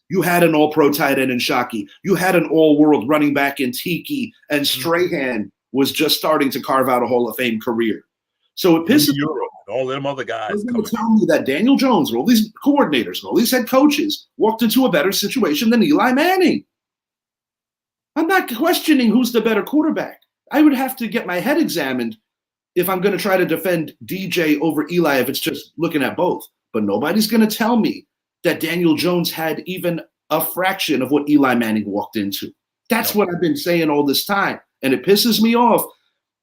you had an all-pro tight end in Shockey. You had an all-world running back in Tiki, and Strahan was just starting to carve out a Hall of Fame career. So it pisses me off. All them other guys. They're going to tell me that Daniel Jones and all these coordinators and all these head coaches walked into a better situation than Eli Manning. I'm not questioning who's the better quarterback. I would have to get my head examined if I'm going to try to defend DJ over Eli if it's just looking at both. But nobody's going to tell me that Daniel Jones had even a fraction of what Eli Manning walked into. That's what I've been saying all this time. And it pisses me off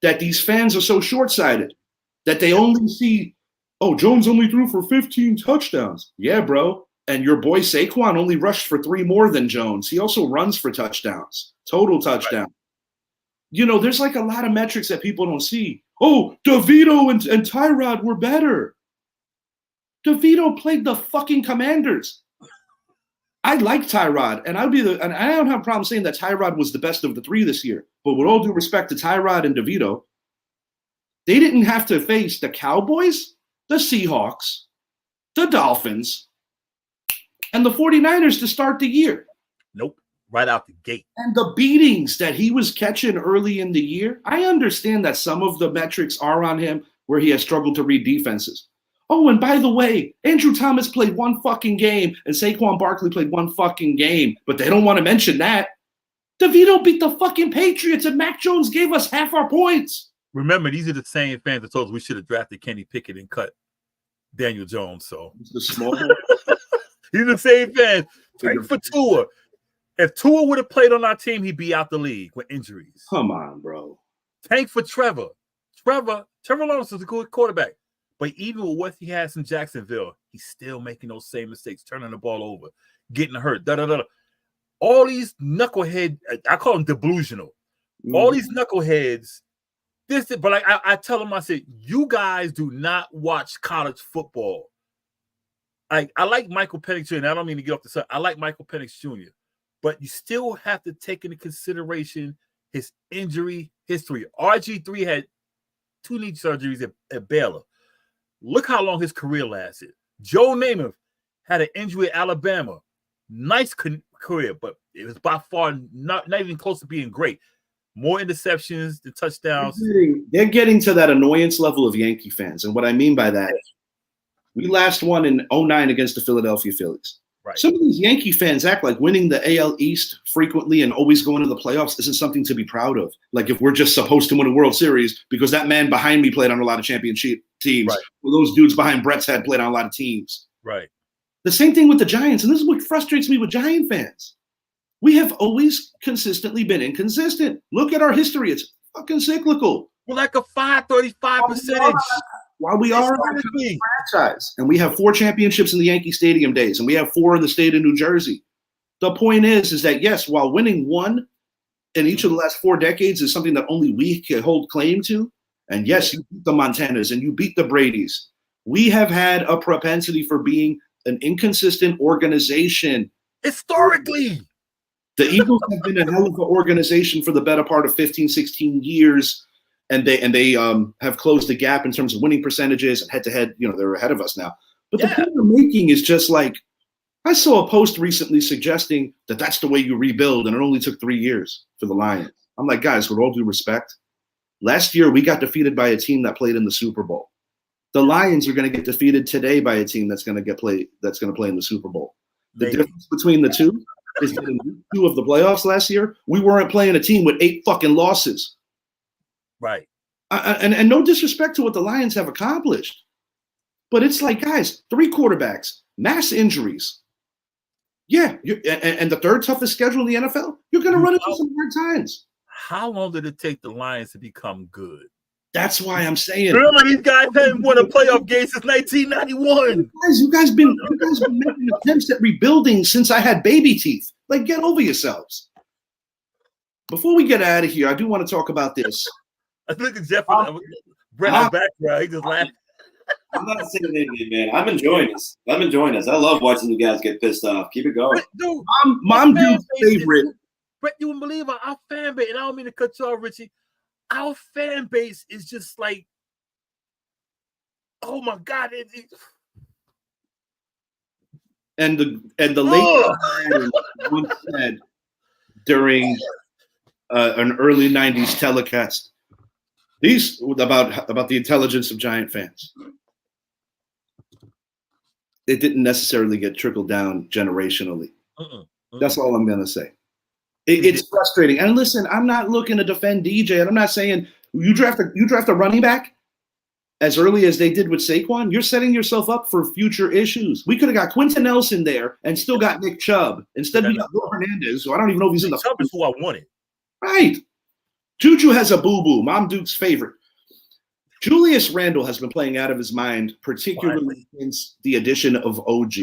that these fans are so short-sighted that they only see, oh, Jones only threw for 15 touchdowns. Yeah, bro. And your boy Saquon only rushed for 3 more than Jones. He also runs for touchdowns, total touchdown. Right. You know, there's like a lot of metrics that people don't see. Oh, DeVito and Tyrod were better. DeVito played the fucking Commanders. I like Tyrod, and and I don't have a problem saying that Tyrod was the best of the 3 this year. But with all due respect to Tyrod and DeVito, they didn't have to face the Cowboys, the Seahawks, the Dolphins, and the 49ers to start the year. Nope. Right out the gate. And the beatings that he was catching early in the year, I understand that some of the metrics are on him where he has struggled to read defenses. Oh, and by the way, Andrew Thomas played one fucking game and Saquon Barkley played one fucking game, but they don't want to mention that. DeVito beat the fucking Patriots and Mac Jones gave us half our points. Remember, these are the same fans that told us we should have drafted Kenny Pickett and cut Daniel Jones. So the small these are the same fans. Tank for Tua. If Tua would have played on our team, he'd be out the league with injuries. Come on, bro. Tank for Trevor. Trevor Lawrence is a good quarterback. But even with what he has in Jacksonville, he's still making those same mistakes, turning the ball over, getting hurt. All these knucklehead, I call them delusional. All these knuckleheads. But like I tell them, I said, you guys do not watch college football. I like Michael Penix Jr., and I don't mean to get off the side. I like Michael Penix Jr., but you still have to take into consideration his injury history. RG3 had 2 knee surgeries at Baylor. Look how long his career lasted. Joe Namath had an injury at Alabama. Nice career, but it was by far not even close to being great. More interceptions than touchdowns. They're getting to that annoyance level of Yankee fans. And what I mean by that, we last won in 2009 against the Philadelphia Phillies. Right. Some of these Yankee fans act like winning the AL East frequently and always going to the playoffs isn't something to be proud of. Like if we're just supposed to win a World Series because that man behind me played on a lot of championship teams. Right. Or those dudes behind Brett's head played on a lot of teams. Right. The same thing with the Giants. And this is what frustrates me with Giant fans. We have always consistently been inconsistent. Look at our history. It's fucking cyclical. We're like a 535 percentage. While we are a franchise, and we have 4 championships in the Yankee Stadium days, and we have 4 in the state of New Jersey. The point is that, yes, while winning 1 in each of the last 4 decades is something that only we can hold claim to, and yes, you beat the Montanas and you beat the Bradys, we have had a propensity for being an inconsistent organization. Historically. The Eagles have been a hell of an organization for the better part of 15, 16 years. And they have closed the gap in terms of winning percentages and head-to-head. You know, they're ahead of us now. But the point they're making is just like, I saw a post recently suggesting that that's the way you rebuild, and it only took 3 years for the Lions. I'm like, guys, with all due respect, last year we got defeated by a team that played in the Super Bowl. The Lions are going to get defeated today by a team that's going to play in the Super Bowl. The difference between the two is that in week 2 of the playoffs last year, we weren't playing a team with 8 fucking losses. Right. And no disrespect to what the Lions have accomplished, but it's like, guys, 3 quarterbacks, mass injuries. Yeah, and the third toughest schedule in the NFL, you're going to run into some hard times. How long did it take the Lions to become good? That's why I'm saying. Remember, these guys haven't won a playoff game since 1991. You guys been making attempts at rebuilding since I had baby teeth. Like, get over yourselves. Before we get out of here, I do want to talk about this. I look at Jeff Brett in the background. He just laughed. I'm not saying anything, man. I'm enjoying this. I love watching you guys get pissed off. Keep it going. Dude, Mom dude's favorite. Brett, you wouldn't believe our fan base, and I don't mean to cut you off, Richie. Our fan base is just like, oh my God. And the late once said during an early 90s telecast, about the intelligence of Giant fans. It didn't necessarily get trickled down generationally. That's all I'm gonna say. It's frustrating. And listen, I'm not looking to defend DJ, and I'm not saying you draft a running back as early as they did with Saquon. You're setting yourself up for future issues. We could have got Quentin Nelson there and still got Nick Chubb. Instead, we got Will Hernandez, who I don't even know if he's in the. Chubb is who I wanted. Right. Juju has a boo-boo, Mom Duke's favorite. Julius Randle has been playing out of his mind, particularly since the addition of OG.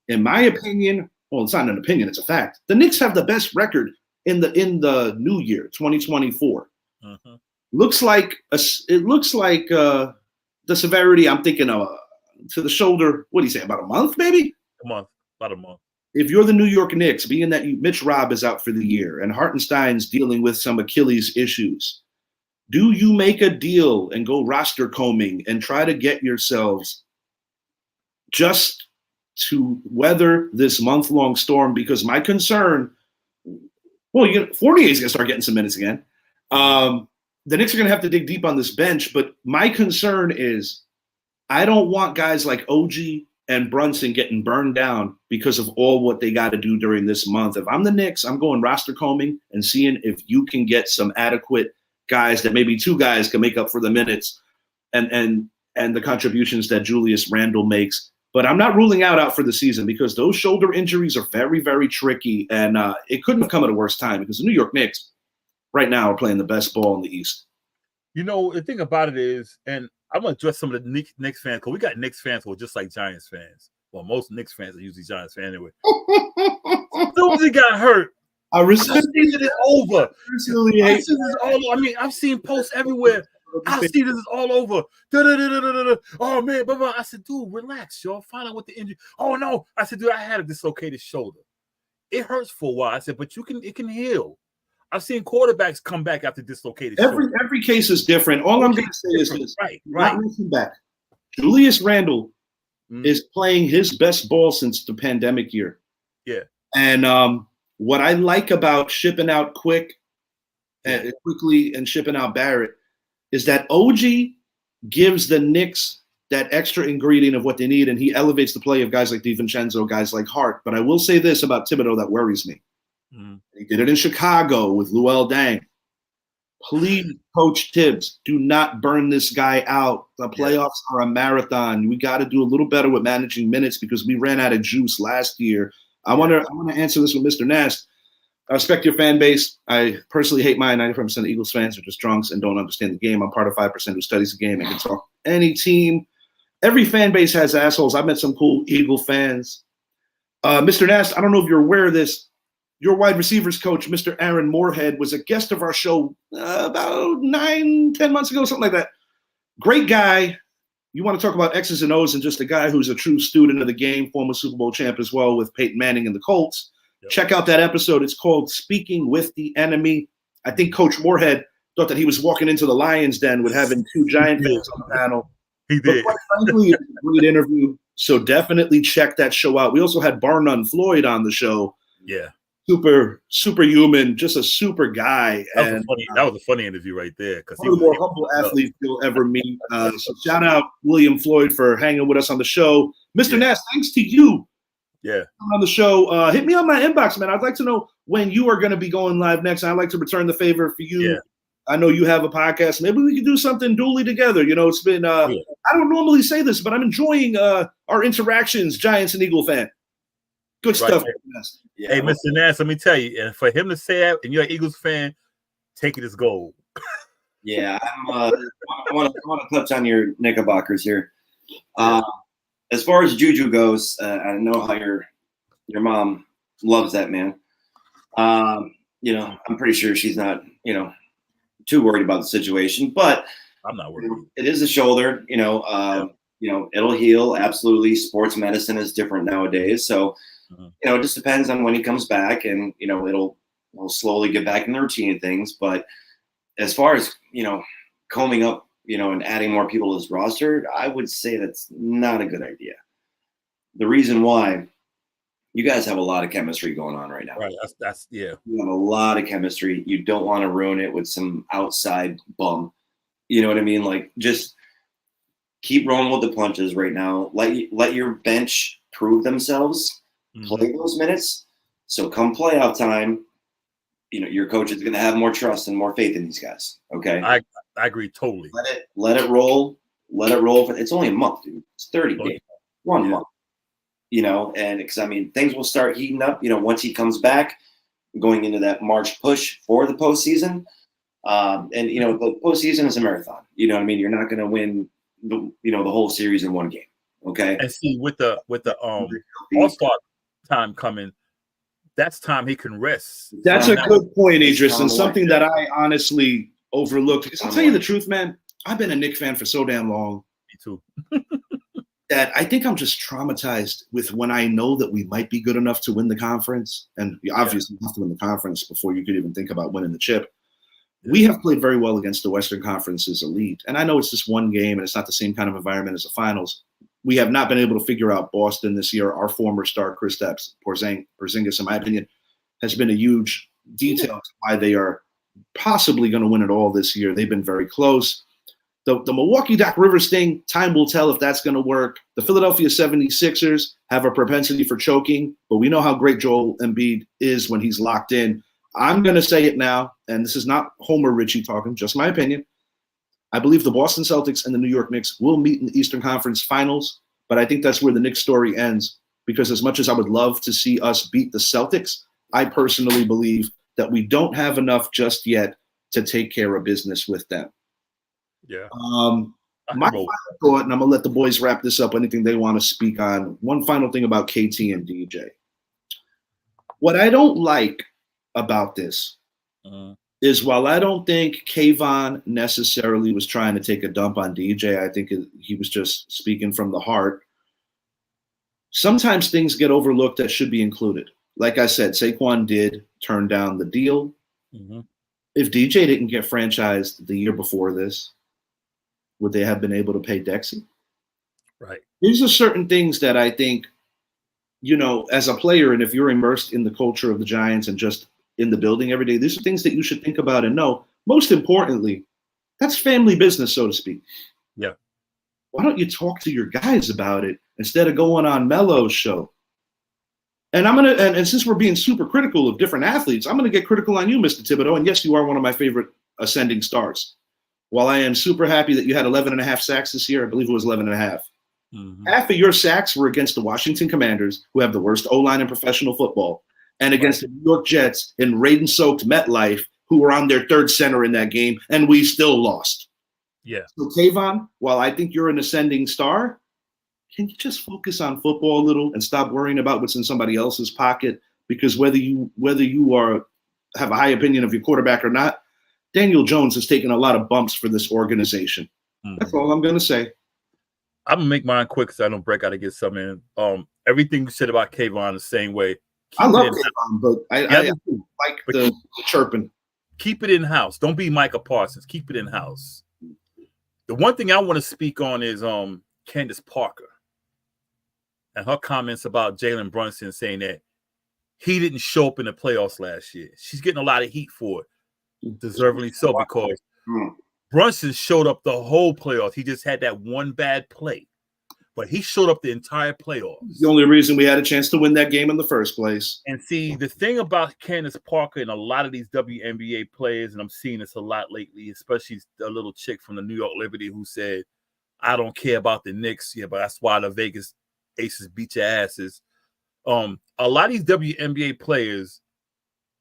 In my opinion, well, it's not an opinion, it's a fact. The Knicks have the best record in the new year, 2024. Looks like the severity I'm thinking of to the shoulder. What do you say? About a month, maybe? About a month. If you're the New York Knicks, being that Mitch Robb is out for the year and Hartenstein's dealing with some Achilles issues, do you make a deal and go roster combing and try to get yourselves just to weather this month-long storm? Because my concern, Fournier is going to start getting some minutes again. The Knicks are going to have to dig deep on this bench, but my concern is I don't want guys like OG and Brunson getting burned down because of all what they got to do during this month. If I'm the Knicks, I'm going roster combing and seeing if you can get some adequate guys that maybe two guys can make up for the minutes and the contributions that Julius Randle makes. But I'm not ruling out for the season because those shoulder injuries are very, very tricky. And it couldn't have come at a worse time because the New York Knicks right now are playing the best ball in the East. You know, the thing about it is, and I'm going to address some of the Knicks fans because we got Knicks fans who are just like Giants fans. Well, most Knicks fans are usually Giants fans anyway. As soon as he got hurt, I respect it over. I mean, I've seen posts everywhere. I see this is all over. Oh man, blah, blah. I said, dude, relax, y'all. Find out what the injury. Oh no, I said, dude, I had a dislocated shoulder. It hurts for a while. I said, but it can heal. I've seen quarterbacks come back after dislocated shoulder. Every case is different. All I'm going to say is this: right. Not looking back. Julius Randle is playing his best ball since the pandemic year. Yeah, and what I like about shipping out quickly and shipping out Barrett is that OG gives the Knicks that extra ingredient of what they need, and he elevates the play of guys like DiVincenzo, guys like Hart. But I will say this about Thibodeau that worries me. He did it in Chicago with Luol Deng. Please, Coach Tibbs, do not burn this guy out. The playoffs are a marathon. We got to do a little better with managing minutes because we ran out of juice last year. I want to answer this with Mr. Nast. I respect your fan base. I personally hate mine. 95% of Eagles fans are just drunks and don't understand the game. I'm part of 5% who studies the game and can talk any team. Every fan base has assholes. I've met some cool Eagle fans. Mr. Nast, I don't know if you're aware of this. Your wide receivers coach, Mr. Aaron Moorhead, was a guest of our show about 9-10 months ago, something like that. Great guy. You want to talk about X's and O's and just a guy who's a true student of the game, former Super Bowl champ as well with Peyton Manning and the Colts. Yep. Check out that episode. It's called Speaking with the Enemy. I think Coach Moorhead thought that he was walking into the Lion's Den with having two Giant fans on the panel. He did. But quite frankly, it was a great interview. So definitely check that show out. We also had Barnum Floyd on the show. Yeah. Super human, just a super guy. That was a funny interview right there. Because one of the more humble athletes you'll ever meet. So shout out William Floyd for hanging with us on the show. Mr. Nast, thanks to you. Yeah. On the show. Hit me on my inbox, man. I'd like to know when you are going to be going live next. I'd like to return the favor for you. Yeah. I know you have a podcast. Maybe we could do something dually together. You know, it's been I don't normally say this, but I'm enjoying our interactions, Giants and Eagle fan. Good stuff. Yeah. Hey, Mr. Nast, let me tell you, and for him to say that, and you're an Eagles fan, take it as gold. Yeah, I want to touch on your Knickerbockers here. As far as Juju goes, I know how your mom loves that man. You know, I'm pretty sure she's not, too worried about the situation, but I'm not worried. It is a shoulder, it'll heal. Absolutely. Sports medicine is different nowadays. So, it just depends on when he comes back, and, we'll slowly get back in the routine of things. But as far as, combing up, and adding more people to this roster, I would say that's not a good idea. The reason why, you guys have a lot of chemistry going on right now. Right. That's You have a lot of chemistry. You don't want to ruin it with some outside bum. You know what I mean? Like, just keep rolling with the punches right now. Let your bench prove themselves. Play those minutes. So come playoff time, your coach is going to have more trust and more faith in these guys. Okay. I agree totally. Let it roll. Let it roll. It's only a month, dude. It's 30 games. 1 month. And because things will start heating up, once he comes back, going into that March push for the postseason. The postseason is a marathon. You know what I mean? You're not going to win the whole series in one game. Okay. And see, with the All-Star time coming, that's time he can rest. That's a good point, Idris, and something that I honestly overlooked. Because I'll tell you the truth, man, I've been a Knicks fan for so damn long. Me too. That I think I'm just traumatized with when I know that we might be good enough to win the conference. And you obviously have to win the conference before you could even think about winning the chip. We have played very well against the Western Conference's elite. And I know it's just one game and it's not the same kind of environment as the finals. We have not been able to figure out Boston this year. Our former star, Kristaps Porzingis, in my opinion, has been a huge detail to why they are possibly going to win it all this year. They've been very close. The Milwaukee Doc Rivers thing, time will tell if that's going to work. The Philadelphia 76ers have a propensity for choking, but we know how great Joel Embiid is when he's locked in. I'm going to say it now, and this is not Homer Ritchie talking, just my opinion. I believe the Boston Celtics and the New York Knicks will meet in the Eastern Conference Finals, but I think that's where the Knicks story ends, because as much as I would love to see us beat the Celtics, I personally believe that we don't have enough just yet to take care of business with them. Yeah. My final thought, and I'm going to let the boys wrap this up, anything they want to speak on. One final thing about KT and DJ. What I don't like about this is, while I don't think Kayvon necessarily was trying to take a dump on DJ, I think he was just speaking from the heart. Sometimes things get overlooked that should be included. Like I said, Saquon did turn down the deal. If DJ didn't get franchised the year before this, would they have been able to pay Dexy? Right. These are certain things that I think, as a player, and if you're immersed in the culture of the Giants and just in the building every day, these are things that you should think about and know. Most importantly, that's family business, so to speak. Yeah. Why don't you talk to your guys about it instead of going on Melo's show? And and since we're being super critical of different athletes, I'm gonna get critical on you, Mr. Thibodeau. And yes, you are one of my favorite ascending stars. While I am super happy that you had 11.5 sacks this year, I believe it was 11.5. Half of your sacks were against the Washington Commanders, who have the worst O-line in professional football, and against the New York Jets in rain-soaked MetLife, who were on their third center in that game, and we still lost. Yeah. So, Kayvon, while I think you're an ascending star, can you just focus on football a little and stop worrying about what's in somebody else's pocket? Because whether you have a high opinion of your quarterback or not, Daniel Jones has taken a lot of bumps for this organization. That's all I'm going to say. I'm going to make mine quick because I know Brett got to get something in. Everything you said about Kayvon the same way. I love Kayvon, but I like the chirping. Keep it in-house. Don't be Micah Parsons. Keep it in-house. The one thing I want to speak on is Candace Parker and her comments about Jalen Brunson, saying that he didn't show up in the playoffs last year. She's getting a lot of heat for it. Deservedly so, because Brunson showed up the whole playoffs. He just had that one bad play, but he showed up the entire playoffs. The only reason we had a chance to win that game in the first place. And see, the thing about Candace Parker and a lot of these WNBA players, and I'm seeing this a lot lately, especially a little chick from the New York Liberty who said, I don't care about the Knicks. Yeah, but that's why the Vegas Aces beat your asses. A lot of these WNBA players,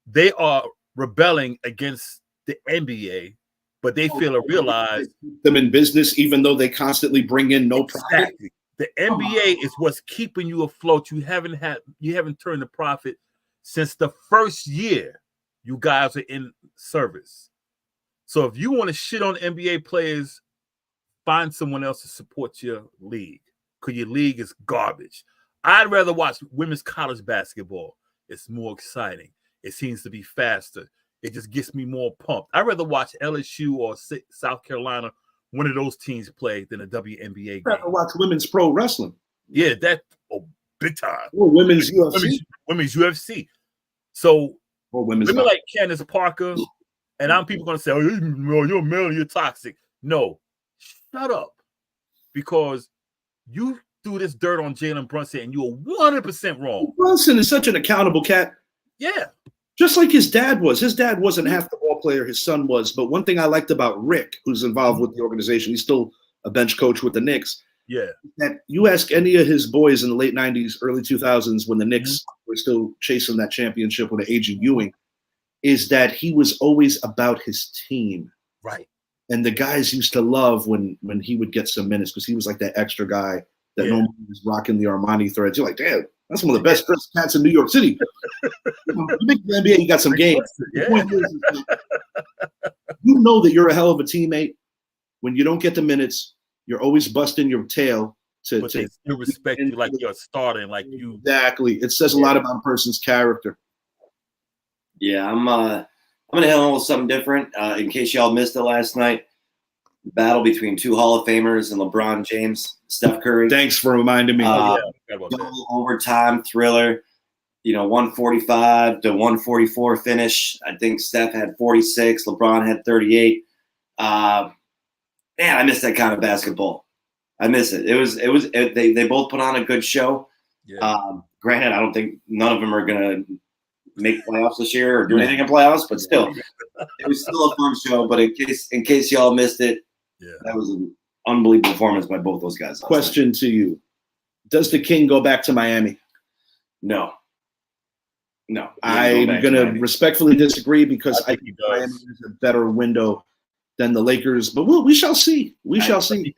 they are rebelling against the NBA, but they feel or realize them in business, even though they constantly bring in no profit. The NBA is what's keeping you afloat. You haven't turned a profit since the first year you guys are in service. So if you want to shit on NBA players, find someone else to support your league, because your league is garbage. I'd rather watch women's college basketball. It's more exciting. It seems to be faster. It just gets me more pumped. I'd rather watch LSU or South Carolina, one of those teams, play than a WNBA game. I'd rather watch women's pro wrestling. Yeah, big time. Or women's UFC. Women's UFC. So women like Candace Parker, and people going to say, oh, you're male, you're toxic. No, shut up. Because you threw this dirt on Jalen Brunson, and you're 100% wrong. Brunson is such an accountable cat. Yeah. Just like his dad was. His dad wasn't half the ball player his son was. But one thing I liked about Rick, who's involved with the organization, he's still a bench coach with the Knicks. Yeah. That you ask any of his boys in the late 90s, early 2000s, when the Knicks were still chasing that championship with A.J. Ewing, is that he was always about his team. Right. And the guys used to love when he would get some minutes, because he was like that extra guy that normally was rocking the Armani threads. You're like, damn, that's one of the best dressed cats in New York City. You make the NBA, you got some game. Yeah. You know that you're a hell of a teammate. When you don't get the minutes, you're always busting your tail to still respect you like you're a starter, and like you. Exactly. It says a lot about a person's character. Yeah, I'm gonna hit on with something different. In case y'all missed it last night, the battle between two Hall of Famers and LeBron James, Steph Curry. Thanks for reminding me. Overtime thriller. 145 to 144 finish. I think Steph had 46. LeBron had 38. man, I miss that kind of basketball. I miss it. They both put on a good show. Yeah. Granted, I don't think none of them are gonna make playoffs this year or do anything in playoffs, but still, it was still a fun show. But in case y'all missed it, that was an unbelievable performance by both those guys. Question to you: does the King go back to Miami? No. I'm going to respectfully disagree because I think Miami is a better window than the Lakers. But we shall see. We shall see.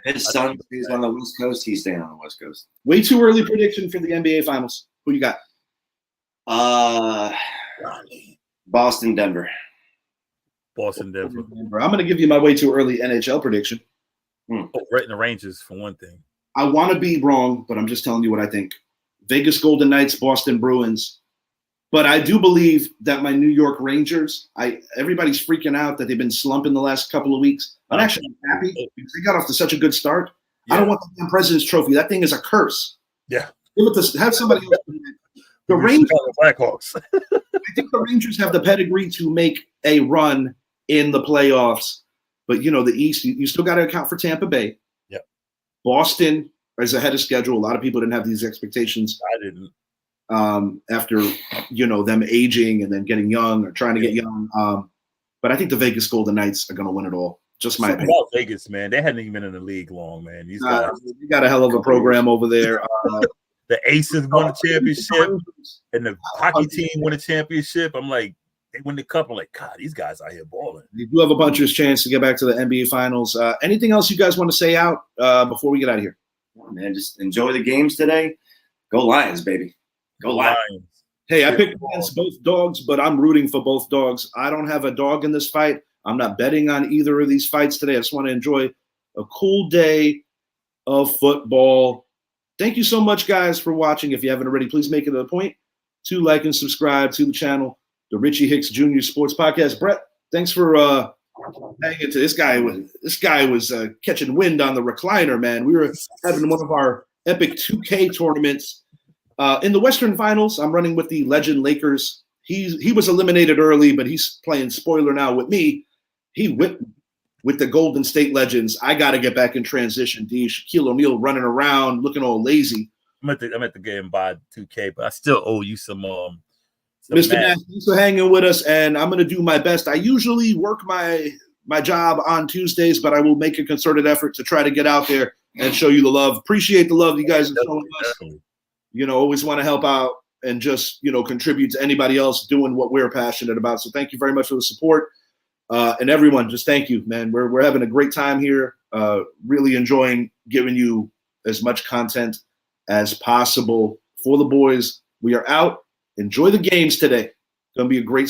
If his son stays on the West Coast, he's staying on the West Coast. Way too early prediction for the NBA Finals. Who you got? Boston, Denver. Boston, Denver. I'm going to give you my way too early NHL prediction. Oh, right in the Rangers for one thing. I want to be wrong, but I'm just telling you what I think. Vegas Golden Knights, Boston Bruins. But I do believe that my New York Rangers, everybody's freaking out that they've been slumping the last couple of weeks. I'm actually happy because they got off to such a good start. Yeah. I don't want the damn President's Trophy. That thing is a curse. Yeah. Have somebody else. The Rangers, Blackhawks. I think the Rangers have the pedigree to make a run in the playoffs. But, the East, you still got to account for Tampa Bay. Yeah. Boston is ahead of schedule. A lot of people didn't have these expectations. I didn't. After, them aging and then getting young or trying to get young. But I think the Vegas Golden Knights are going to win it all. Just my opinion. About Vegas, man. They hadn't even been in the league long, man. These guys. You got a hell of a program over there. The Aces won a championship and the hockey team won a championship. I'm like, they win the cup. I'm like, God, these guys out here balling. You do have a puncher's chance to get back to the NBA Finals. Anything else you guys want to say out before we get out of here? Man, just enjoy the games today. Go Lions, baby. Go Lions. Hey, I picked against both dogs, but I'm rooting for both dogs. I don't have a dog in this fight. I'm not betting on either of these fights today. I just want to enjoy a cool day of football. Thank you so much, guys, for watching. If you haven't already, please make it a point to like and subscribe to the channel, the Richie Hicks Jr. Sports Podcast. Brett, thanks for hanging to this guy. This guy was catching wind on the recliner, man. We were having one of our epic 2K tournaments. In the Western Finals, I'm running with the legend Lakers. He was eliminated early, but he's playing spoiler now with me. He whipped with the Golden State Legends. I got to get back in transition. D. Shaquille O'Neal running around, looking all lazy. I'm at the game by 2K, but I still owe you some Mr. Nash, thanks for hanging with us, and I'm going to do my best. I usually work my job on Tuesdays, but I will make a concerted effort to try to get out there and show you the love. Appreciate the love you guys are showing us. Always want to help out and just, contribute to anybody else doing what we're passionate about. So thank you very much for the support. And everyone, just thank you, man. We're having a great time here. Really enjoying giving you as much content as possible for the boys. We are out. Enjoy the games today. It's going to be a great